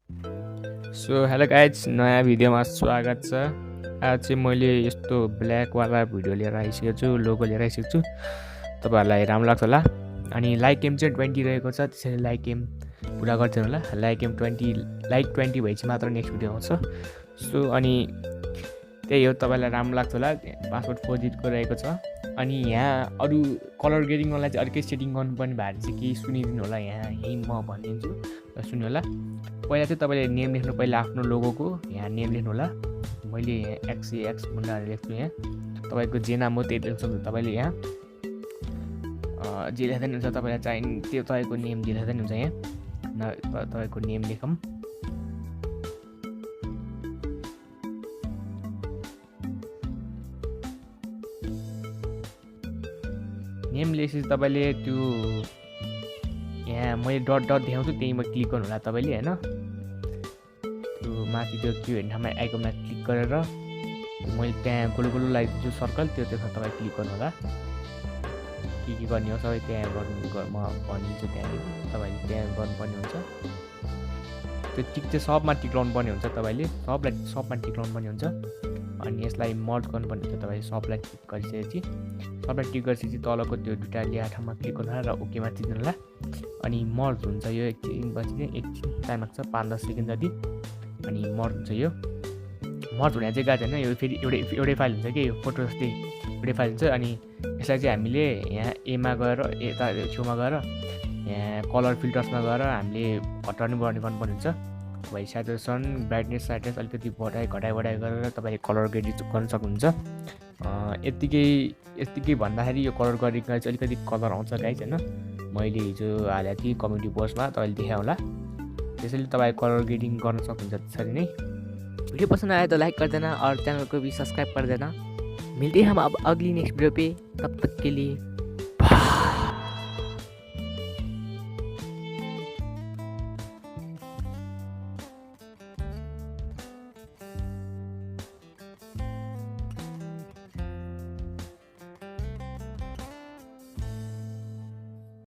So hello guys, नयाँ भिडियोमा स्वागत छ। आज चाहिँ मैले यस्तो ब्ल्याकवाला भिडियो लिएर आइसकेको छु, लोगो लिएर आइसकेको छु। तपाईँहरूलाई राम्रो लाग्छ होला। अनि लाइक एम चाहिँ 20 रहेको छ, त्यसैले लाइक एम पुरा गरिदिनु होला। लाइक 20 भएपछि मात्र नेक्स्ट भिडियो आउँछ। सो अनि त्यही हो, तपाईँलाई राम्रो लाग्छ होला। पासवर्ड 4 डिजिटको रहेको छ। अनि यहाँ अरू कलर ग्रेडिङलाई चाहिँ अर्कै सेटिङ गर्नुपर्ने भएर चाहिँ केही सुनिदिनु होला। यहीँ म भनिदिन्छु, सुन्नु होला। पहिला चाहिँ तपाईँले नेम लेख्नु, पहिला आफ्नो लोगोको यहाँ नेम लेख्नु होला। मैले यहाँ एक्स मुन्डाहरू लेख्छु। यहाँ तपाईँको जे नाम हो त्यही लेख्नु सक्नुहुन्छ। तपाईँले यहाँ जे लेख्दा नि हुन्छ, तपाईँलाई चाहिने त्यो तपाईँको नेम जे लेख्दा नि हुन्छ। यहाँ तपाईँको नेम लेखौँ। नेम लेखेपछि तपाईँले त्यो यहाँ मैले डट देखाउँछु, त्यहीँमा क्लिक गर्नु होला तपाईँले होइन। त्यो माथि त्यो के भन्ने ठाउँमा आइकनमा क्लिक गरेर मैले त्यहाँ गोलो लगाइदिन्छु सर्कल, त्यसमा तपाईँ क्लिक गर्नु होला। के गर्ने हो सबै त्यहाँ गर्नु म भनिदिन्छु। त्यहाँनिर तपाईँले त्यहाँ गर्नुपर्ने हुन्छ। त्यो टिक चाहिँ सबमा टिक्लाउनु पर्ने हुन्छ। तपाईँले सबमा टिक्लाउनु पर्ने हुन्छ। अनि यसलाई मर्ज गर्नुपर्ने हुन्छ। तपाईँ सबलाई टिक गरिसकेपछि तलको त्यो दुईवटा लिएर ठाउँमा क्लिक गर्नु होला र ओकेमा थिच्नु होला। अनि मर्ज हुन्छ यो एकछिन टाइम लाग्छ, 5-10 सेकेन्ड जति। अनि मर्ज हुन्छ। यो मर्ज हुने चाहिँ गाह्रो छैन, यो फेरि एउटै फाइल हुन्छ कि यो फोटो जस्तै एउटै फाइल हुन्छ। अनि यसलाई चाहिँ हामीले यहाँ एमा गएर यता छेउमा गएर यहाँ कलर फिल्टर्समा गएर हामीले गर्नुपर्ने हुन्छ। तपाईँ स्याचुरेसन ब्राइटनेस अलिकति घटाइ गरेर तपाईँले कलर ग्रेडिङ गर्न सक्नुहुन्छ। यत्तिकै भन्दाखेरि यो कलर ग्रेडिङमा चाहिँ अलिकति कलर आउँछ गाइज होइन। मैले हिजो हालेको थिएँ कम्युनिटी पोस्टमा, तपाईँले देखायो होला। त्यसैले तपाईँ कलर ग्रेडिङ गर्न सक्नुहुन्छ त्यसरी नै। वीडियो पसंद आया तो लाइक कर देना और चैनल को भी सब्सक्राइब कर देना। मिलते हैं हम अब अगली नेक्स्ट वीडियो पे, तब तक के लिए